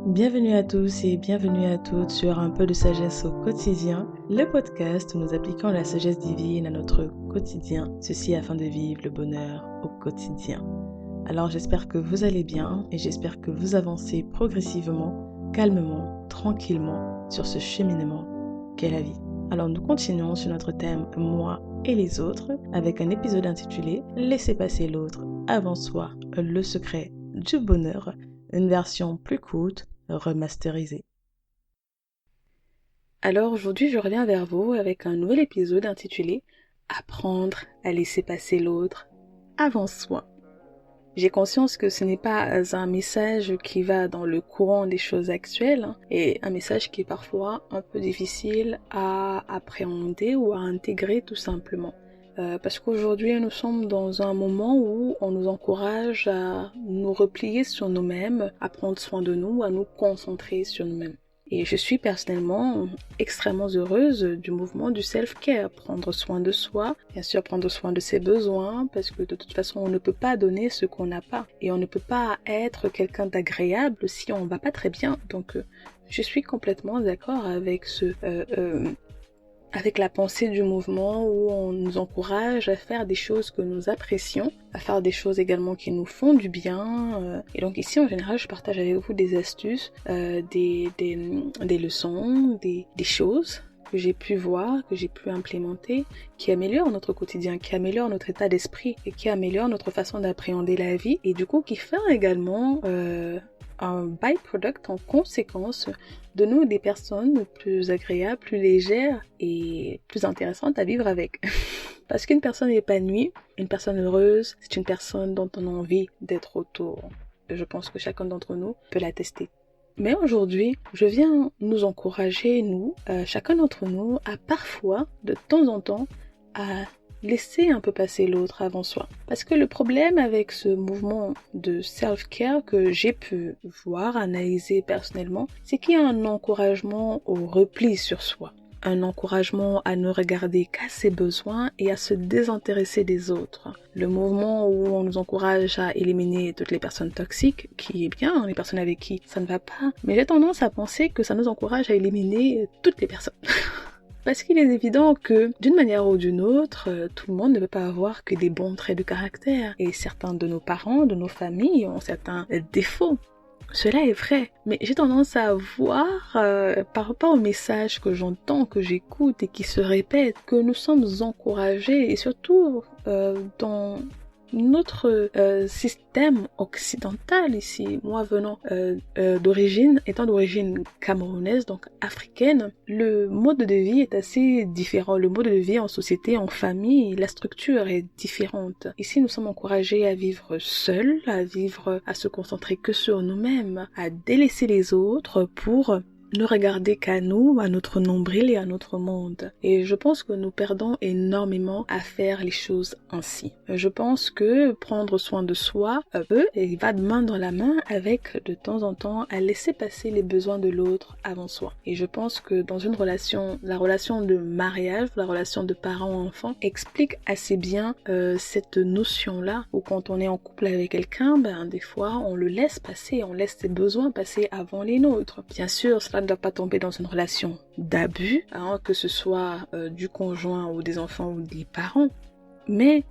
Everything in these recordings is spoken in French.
Bienvenue à tous et bienvenue à toutes sur Un peu de sagesse au quotidien, le podcast où nous appliquons la sagesse divine à notre quotidien, ceci afin de vivre le bonheur au quotidien. Alors j'espère que vous allez bien et j'espère que vous avancez progressivement, calmement, tranquillement sur ce cheminement qu'est la vie. Alors nous continuons sur notre thème « Moi et les autres » avec un épisode intitulé « Laissez passer l'autre avant soi, le secret du bonheur », une version plus courte, remasterisée. Alors aujourd'hui je reviens vers vous avec un nouvel épisode intitulé « Apprendre à laisser passer l'autre avant soi ». J'ai conscience que ce n'est pas un message qui va dans le courant des choses actuelles et un message qui est parfois un peu difficile à appréhender ou à intégrer tout simplement. Parce qu'aujourd'hui nous sommes dans un moment où on nous encourage à nous replier sur nous-mêmes, à prendre soin de nous, à nous concentrer sur nous-mêmes. Et je suis personnellement extrêmement heureuse du mouvement du self-care, prendre soin de soi, bien sûr prendre soin de ses besoins, parce que de toute façon on ne peut pas donner ce qu'on n'a pas. Et on ne peut pas être quelqu'un d'agréable si on va pas très bien. Donc je suis complètement d'accord avec avec la pensée du mouvement où on nous encourage à faire des choses que nous apprécions, à faire des choses également qui nous font du bien. Et donc ici, en général, je partage avec vous des astuces, des leçons, des choses que j'ai pu voir, que j'ai pu implémenter, qui améliorent notre quotidien, qui améliorent notre état d'esprit et qui améliorent notre façon d'appréhender la vie et du coup qui fait également un byproduct en conséquence de nous des personnes plus agréables, plus légères et plus intéressantes à vivre avec. Parce qu'une personne épanouie, une personne heureuse, c'est une personne dont on a envie d'être autour. Je pense que chacun d'entre nous peut l'attester. Mais aujourd'hui, je viens nous encourager, chacun d'entre nous, à parfois, de temps en temps, à laisser un peu passer l'autre avant soi. Parce que le problème avec ce mouvement de self-care que j'ai pu voir, analyser personnellement, c'est qu'il y a un encouragement au repli sur soi. Un encouragement à ne regarder qu'à ses besoins et à se désintéresser des autres. Le mouvement où on nous encourage à éliminer toutes les personnes toxiques, qui est bien, les personnes avec qui ça ne va pas, mais j'ai tendance à penser que ça nous encourage à éliminer toutes les personnes. Parce qu'il est évident que, d'une manière ou d'une autre, tout le monde ne peut pas avoir que des bons traits de caractère. Et certains de nos parents, de nos familles ont certains défauts. Cela est vrai, mais j'ai tendance à voir, par rapport aux messages que j'entends, que j'écoute et qui se répètent, que nous sommes encouragés, et surtout dans notre système occidental ici, moi venant étant d'origine camerounaise, donc africaine, le mode de vie est assez différent. Le mode de vie en société, en famille, la structure est différente. Ici, nous sommes encouragés à vivre seuls, à se concentrer que sur nous-mêmes, à délaisser les autres pour ne regarder qu'à nous, à notre nombril et à notre monde. Et je pense que nous perdons énormément à faire les choses ainsi. Je pense que prendre soin de soi peut et va de main dans la main avec de temps en temps à laisser passer les besoins de l'autre avant soi. Et je pense que dans une relation, la relation de mariage, la relation de parent-enfant explique assez bien cette notion-là où quand on est en couple avec quelqu'un, des fois on le laisse passer, on laisse ses besoins passer avant les nôtres. Bien sûr, cela ne doit pas tomber dans une relation d'abus, que ce soit du conjoint ou des enfants ou des parents. Mais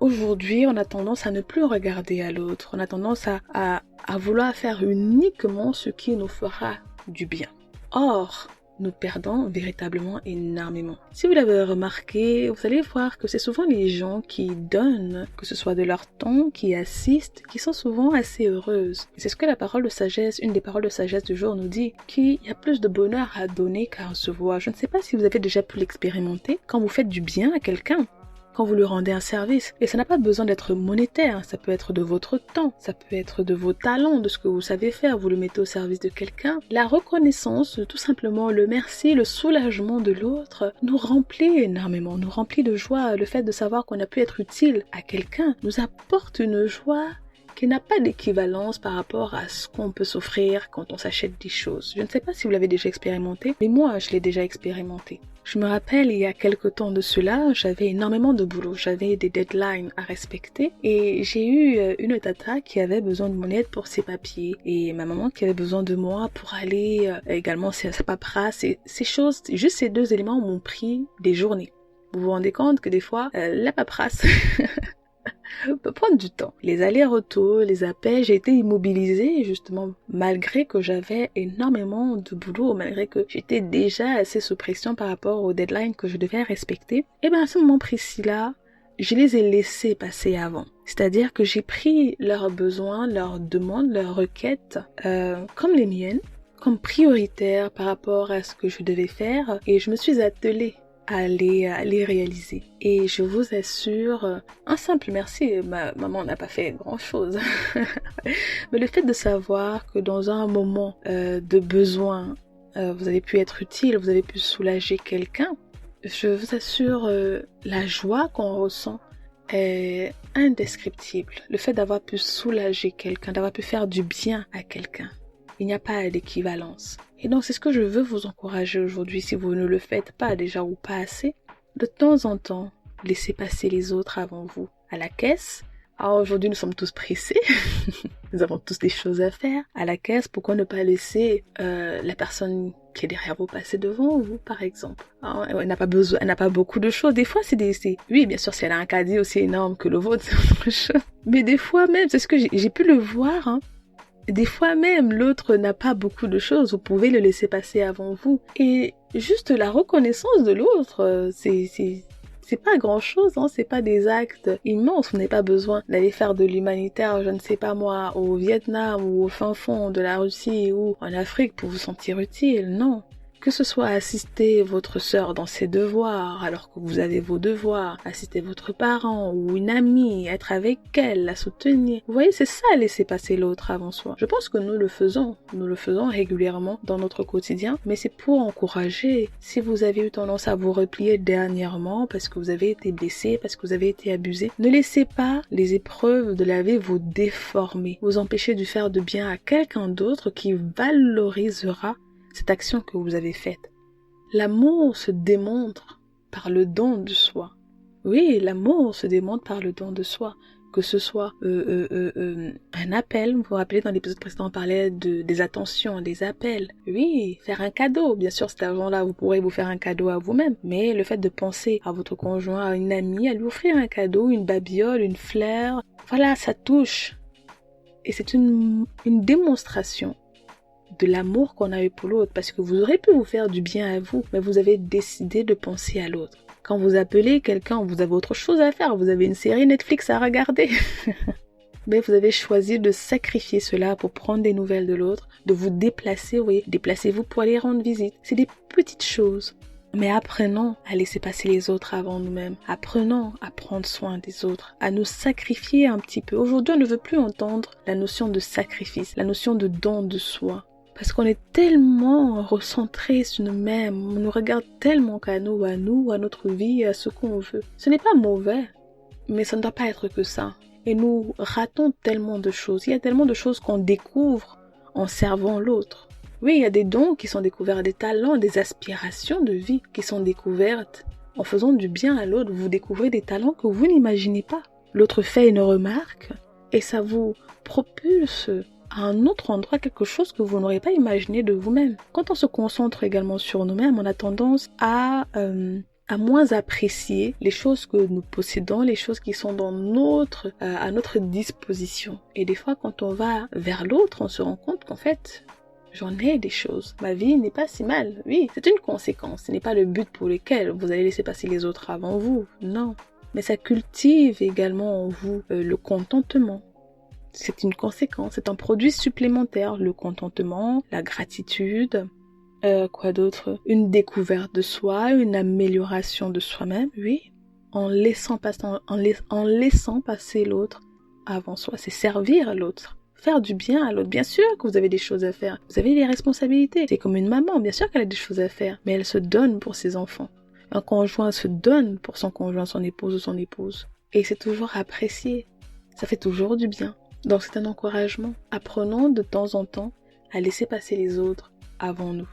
aujourd'hui, on a tendance à ne plus regarder à l'autre. On a tendance à vouloir faire uniquement ce qui nous fera du bien. Or, nous perdons véritablement énormément. Si vous l'avez remarqué, vous allez voir que c'est souvent les gens qui donnent, que ce soit de leur temps, qui assistent, qui sont souvent assez heureuses. Et c'est ce que la parole de sagesse, une des paroles de sagesse du jour nous dit, qu'il y a plus de bonheur à donner qu'à recevoir. Je ne sais pas si vous avez déjà pu l'expérimenter quand vous faites du bien à quelqu'un, quand vous lui rendez un service. Et ça n'a pas besoin d'être monétaire, ça peut être de votre temps, ça peut être de vos talents, de ce que vous savez faire, vous le mettez au service de quelqu'un. La reconnaissance, tout simplement le merci, le soulagement de l'autre nous remplit énormément, nous remplit de joie. Le fait de savoir qu'on a pu être utile à quelqu'un nous apporte une joie qui n'a pas d'équivalence par rapport à ce qu'on peut s'offrir quand on s'achète des choses. Je ne sais pas si vous l'avez déjà expérimenté, mais moi, je l'ai déjà expérimenté. Je me rappelle, il y a quelque temps de cela, j'avais énormément de boulot, j'avais des deadlines à respecter et j'ai eu une tata qui avait besoin de mon aide pour ses papiers et ma maman qui avait besoin de moi pour aller également sa paperasse et ces choses, juste ces deux éléments m'ont pris des journées. Vous vous rendez compte que des fois, la paperasse peut prendre du temps. Les allers-retours, les appels, j'ai été immobilisée justement malgré que j'avais énormément de boulot, malgré que j'étais déjà assez sous pression par rapport aux deadlines que je devais respecter. Et bien à ce moment précis-là, je les ai laissés passer avant. C'est-à-dire que j'ai pris leurs besoins, leurs demandes, leurs requêtes comme les miennes, comme prioritaires par rapport à ce que je devais faire et je me suis attelée à les réaliser. Et je vous assure, un simple merci, ma maman n'a pas fait grand-chose. Mais le fait de savoir que dans un moment de besoin, vous avez pu être utile, vous avez pu soulager quelqu'un, je vous assure, la joie qu'on ressent est indescriptible. Le fait d'avoir pu soulager quelqu'un, d'avoir pu faire du bien à quelqu'un, il n'y a pas d'équivalence. Et donc c'est ce que je veux vous encourager aujourd'hui, si vous ne le faites pas déjà ou pas assez, de temps en temps, laissez passer les autres avant vous. À la caisse, alors aujourd'hui nous sommes tous pressés, nous avons tous des choses à faire. À la caisse, pourquoi ne pas laisser la personne qui est derrière vous passer devant vous, par exemple. Alors, elle n'a pas besoin, elle n'a pas beaucoup de choses. Des fois, oui, bien sûr, si elle a un caddie aussi énorme que le vôtre, c'est autre chose. Mais des fois même, c'est ce que j'ai pu le voir, hein. Des fois même, l'autre n'a pas beaucoup de choses, vous pouvez le laisser passer avant vous. Et juste la reconnaissance de l'autre, c'est pas grand chose, hein, c'est pas des actes immenses, vous n'avez pas besoin d'aller faire de l'humanitaire, je ne sais pas moi, au Vietnam ou au fin fond de la Russie ou en Afrique pour vous sentir utile, non. Que ce soit assister votre sœur dans ses devoirs alors que vous avez vos devoirs, assister votre parent ou une amie, être avec elle, la soutenir. Vous voyez, c'est ça, laisser passer l'autre avant soi. Je pense que nous le faisons régulièrement dans notre quotidien, mais c'est pour encourager. Si vous avez eu tendance à vous replier dernièrement parce que vous avez été blessé, parce que vous avez été abusé, ne laissez pas les épreuves de la vie vous déformer, vous empêcher de faire de bien à quelqu'un d'autre qui valorisera cette action que vous avez faite. L'amour se démontre par le don de soi. Oui, l'amour se démontre par le don de soi. Que ce soit un appel, vous vous rappelez dans l'épisode précédent on parlait des attentions, des appels. Oui, faire un cadeau. Bien sûr, cet argent-là, vous pourrez vous faire un cadeau à vous-même. Mais le fait de penser à votre conjoint, à une amie, à lui offrir un cadeau, une babiole, une fleur, voilà, ça touche. Et c'est une démonstration de l'amour qu'on a eu pour l'autre, parce que vous aurez pu vous faire du bien à vous, mais vous avez décidé de penser à l'autre. Quand vous appelez quelqu'un, vous avez autre chose à faire, vous avez une série Netflix à regarder. Mais vous avez choisi de sacrifier cela pour prendre des nouvelles de l'autre, de vous déplacer, vous voyez, déplacez-vous pour aller rendre visite. C'est des petites choses. Mais apprenons à laisser passer les autres avant nous-mêmes. Apprenons à prendre soin des autres, à nous sacrifier un petit peu. Aujourd'hui, on ne veut plus entendre la notion de sacrifice, la notion de don de soi. Parce qu'on est tellement recentré sur nous-mêmes, on nous regarde tellement qu'à nous, à notre vie, à ce qu'on veut. Ce n'est pas mauvais, mais ça ne doit pas être que ça. Et nous ratons tellement de choses. Il y a tellement de choses qu'on découvre en servant l'autre. Oui, il y a des dons qui sont découverts, des talents, des aspirations de vie qui sont découvertes. En faisant du bien à l'autre, vous découvrez des talents que vous n'imaginez pas. L'autre fait une remarque et ça vous propulse à un autre endroit quelque chose que vous n'aurez pas imaginé de vous-même. Quand on se concentre également sur nous-mêmes, on a tendance à moins apprécier les choses que nous possédons, les choses qui sont à notre disposition. Et des fois, quand on va vers l'autre, on se rend compte qu'en fait, j'en ai des choses. Ma vie n'est pas si mal. Oui, c'est une conséquence. Ce n'est pas le but pour lequel vous allez laisser passer les autres avant vous. Non. Mais ça cultive également en vous le contentement. C'est une conséquence, c'est un produit supplémentaire. Le contentement, la gratitude, quoi d'autre? Une découverte de soi, une amélioration de soi-même, oui. En laissant passer l'autre avant soi, c'est servir à l'autre. Faire du bien à l'autre. Bien sûr que vous avez des choses à faire. Vous avez des responsabilités. C'est comme une maman. Bien sûr qu'elle a des choses à faire. Mais elle se donne pour ses enfants. Un conjoint se donne pour son conjoint, son épouse ou son épouse. Et c'est toujours apprécié. Ça fait toujours du bien. Donc c'est un encouragement. Apprenons de temps en temps à laisser passer les autres avant nous,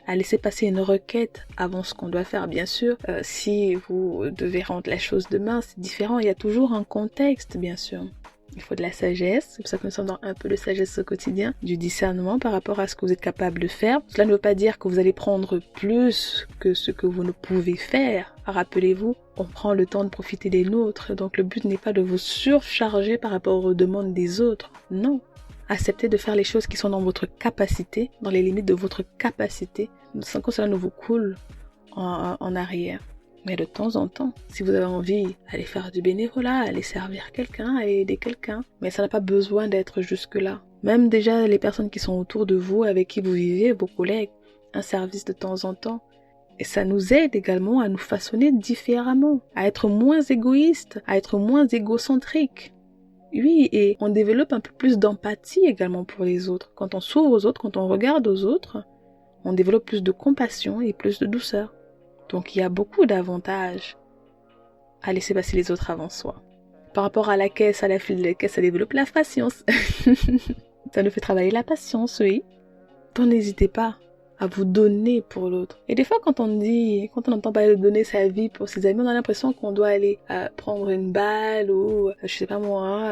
à laisser passer une requête avant ce qu'on doit faire. Bien sûr, si vous devez rendre la chose demain, c'est différent. Il y a toujours un contexte, bien sûr. Il faut de la sagesse, c'est pour ça que nous sommes dans un peu de sagesse au quotidien, du discernement par rapport à ce que vous êtes capable de faire. Cela ne veut pas dire que vous allez prendre plus que ce que vous ne pouvez faire. Rappelez-vous, on prend le temps de profiter des nôtres, donc le but n'est pas de vous surcharger par rapport aux demandes des autres. Non. Acceptez de faire les choses qui sont dans votre capacité, dans les limites de votre capacité, sans que cela ne vous coule en arrière. Mais de temps en temps, si vous avez envie, allez faire du bénévolat, allez servir quelqu'un, allez aider quelqu'un. Mais ça n'a pas besoin d'être jusque-là. Même déjà les personnes qui sont autour de vous, avec qui vous vivez, vos collègues, un service de temps en temps. Et ça nous aide également à nous façonner différemment, à être moins égoïstes, à être moins égocentriques. Oui, et on développe un peu plus d'empathie également pour les autres. Quand on s'ouvre aux autres, quand on regarde aux autres, on développe plus de compassion et plus de douceur. Donc il y a beaucoup d'avantages à laisser passer les autres avant soi. Par rapport à la caisse, à la file de la caisse, ça développe la patience. Ça nous fait travailler la patience, oui. Donc n'hésitez pas à vous donner pour l'autre. Et des fois quand on entend parler de donner sa vie pour ses amis, on a l'impression qu'on doit aller prendre une balle ou, je sais pas moi,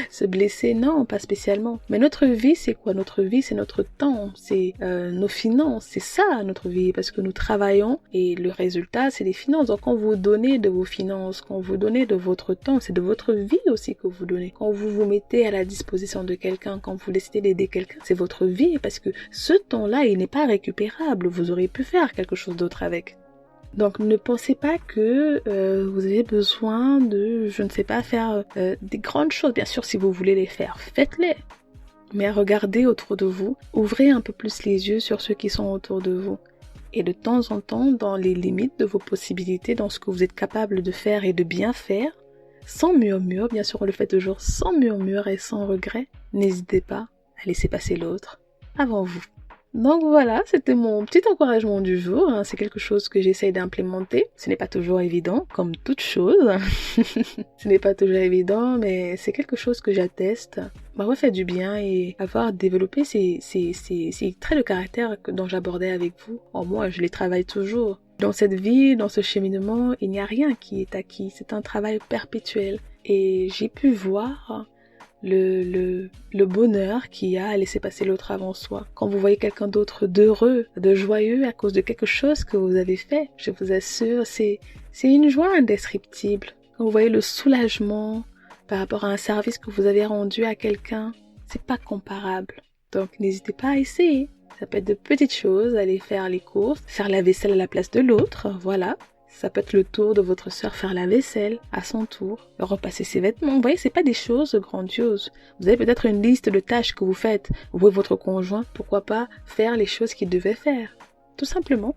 se blesser, non, pas spécialement. Mais notre vie, c'est quoi? Notre vie, c'est notre temps, c'est nos finances, c'est ça notre vie, parce que nous travaillons et le résultat, c'est les finances. Donc quand vous donnez de vos finances, quand vous donnez de votre temps, c'est de votre vie aussi que vous donnez. Quand vous vous mettez à la disposition de quelqu'un, quand vous décidez d'aider quelqu'un, c'est votre vie, parce que ce temps-là, il n'est pas récupérable. Vous auriez pu faire quelque chose d'autre avec. Donc ne pensez pas que vous avez besoin de, je ne sais pas, faire des grandes choses. Bien sûr, si vous voulez les faire, faites-les. Mais regardez autour de vous, ouvrez un peu plus les yeux sur ceux qui sont autour de vous. Et de temps en temps, dans les limites de vos possibilités, dans ce que vous êtes capable de faire et de bien faire, sans murmure, bien sûr on le fait toujours sans murmure et sans regret, n'hésitez pas à laisser passer l'autre avant vous. Donc voilà, c'était mon petit encouragement du jour. C'est quelque chose que j'essaye d'implémenter. Ce n'est pas toujours évident, comme toute chose. Ce n'est pas toujours évident, mais c'est quelque chose que j'atteste. M'a fait du bien et avoir développé ces traits de caractère dont j'abordais avec vous. En moi, je les travaille toujours. Dans cette vie, dans ce cheminement, il n'y a rien qui est acquis. C'est un travail perpétuel. Et j'ai pu voir le bonheur qu'il y a à laisser passer l'autre avant soi. Quand vous voyez quelqu'un d'autre d'heureux, de joyeux à cause de quelque chose que vous avez fait, je vous assure, c'est une joie indescriptible. Quand vous voyez le soulagement par rapport à un service que vous avez rendu à quelqu'un, c'est pas comparable. Donc n'hésitez pas à essayer. Ça peut être de petites choses, aller faire les courses, faire la vaisselle à la place de l'autre, voilà. Ça peut être le tour de votre sœur faire la vaisselle à son tour, repasser ses vêtements. Vous voyez, c'est pas des choses grandioses. Vous avez peut-être une liste de tâches que vous faites. Vous et votre conjoint, pourquoi pas faire les choses qu'il devait faire. Tout simplement.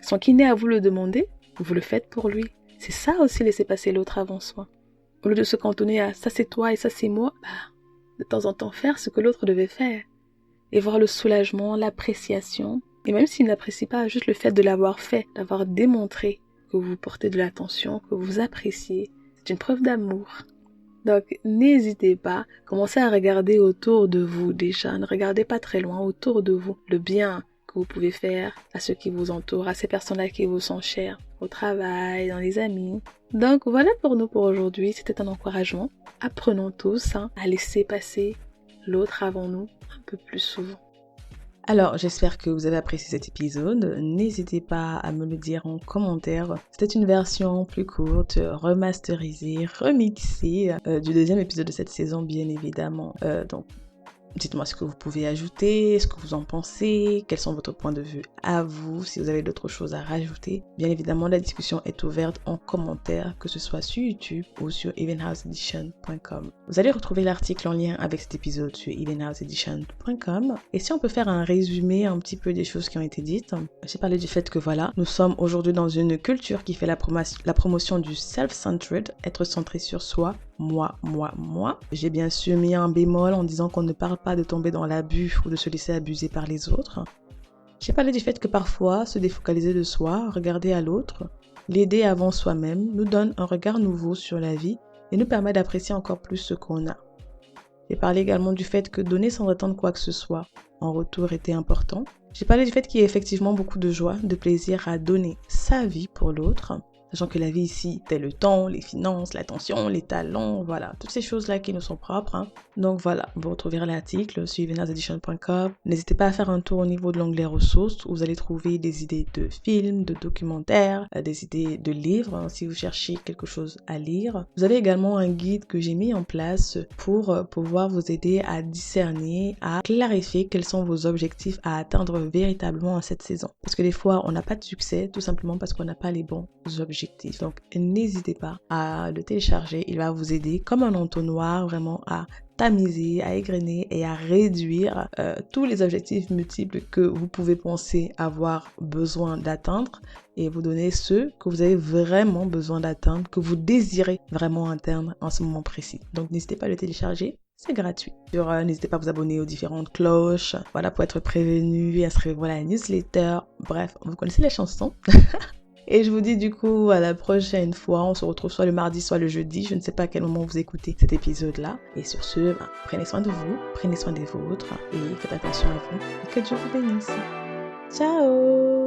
Sans qu'il n'ait à vous le demander, vous le faites pour lui. C'est ça aussi laisser passer l'autre avant soi. Au lieu de se cantonner à ça c'est toi et ça c'est moi, de temps en temps faire ce que l'autre devait faire. Et voir le soulagement, l'appréciation. Et même s'il n'apprécie pas, juste le fait de l'avoir fait, d'avoir démontré que vous portez de l'attention, que vous appréciez. C'est une preuve d'amour. Donc, n'hésitez pas, commencez à regarder autour de vous déjà. Ne regardez pas très loin, autour de vous. Le bien que vous pouvez faire à ceux qui vous entourent, à ces personnes-là qui vous sont chères, au travail, dans les amis. Donc, voilà pour nous pour aujourd'hui. C'était un encouragement. Apprenons tous à laisser passer l'autre avant nous un peu plus souvent. Alors, j'espère que vous avez apprécié cet épisode. N'hésitez pas à me le dire en commentaire. C'était une version plus courte, remasterisée, remixée du deuxième épisode de cette saison, bien évidemment. Donc, dites-moi ce que vous pouvez ajouter, ce que vous en pensez, quels sont votre point de vue à vous, si vous avez d'autres choses à rajouter. Bien évidemment, la discussion est ouverte en commentaire, que ce soit sur YouTube ou sur evenhouseedition.com. Vous allez retrouver l'article en lien avec cet épisode sur evenhouseedition.com. Et si on peut faire un résumé un petit peu des choses qui ont été dites, j'ai parlé du fait que voilà, nous sommes aujourd'hui dans une culture qui fait la promotion du self-centered, être centré sur soi, moi. J'ai bien sûr mis un bémol en disant qu'on ne parle pas de tomber dans l'abus ou de se laisser abuser par les autres. J'ai parlé du fait que parfois, se défocaliser de soi, regarder à l'autre, l'aider avant soi-même, nous donne un regard nouveau sur la vie et nous permet d'apprécier encore plus ce qu'on a. J'ai parlé également du fait que donner sans attendre quoi que ce soit en retour était important. J'ai parlé du fait qu'il y a effectivement beaucoup de joie, de plaisir à donner sa vie pour l'autre, sachant que la vie ici, c'est le temps, les finances, l'attention, les talents, voilà, toutes ces choses-là qui nous sont propres. Donc voilà, vous retrouverez l'article sur venasedition.com. N'hésitez pas à faire un tour au niveau de l'onglet ressources où vous allez trouver des idées de films, de documentaires, des idées de livres si vous cherchez quelque chose à lire. Vous avez également un guide que j'ai mis en place pour pouvoir vous aider à discerner, à clarifier quels sont vos objectifs à atteindre véritablement à cette saison. Parce que des fois, on n'a pas de succès tout simplement parce qu'on n'a pas les bons objectifs. Donc, n'hésitez pas à le télécharger. Il va vous aider comme un entonnoir vraiment à tamiser, à égrener et à réduire tous les objectifs multiples que vous pouvez penser avoir besoin d'atteindre et vous donner ceux que vous avez vraiment besoin d'atteindre, que vous désirez vraiment atteindre en ce moment précis. Donc, n'hésitez pas à le télécharger. C'est gratuit. N'hésitez pas à vous abonner aux différentes cloches, voilà, pour être prévenu, inscrivez-vous à la newsletter. Bref, vous connaissez les chansons. Et je vous dis du coup à la prochaine fois. On se retrouve soit le mardi, soit le jeudi. Je ne sais pas à quel moment vous écoutez cet épisode-là. Et sur ce, prenez soin de vous, prenez soin des vôtres et faites attention à vous. Et que Dieu vous bénisse. Ciao!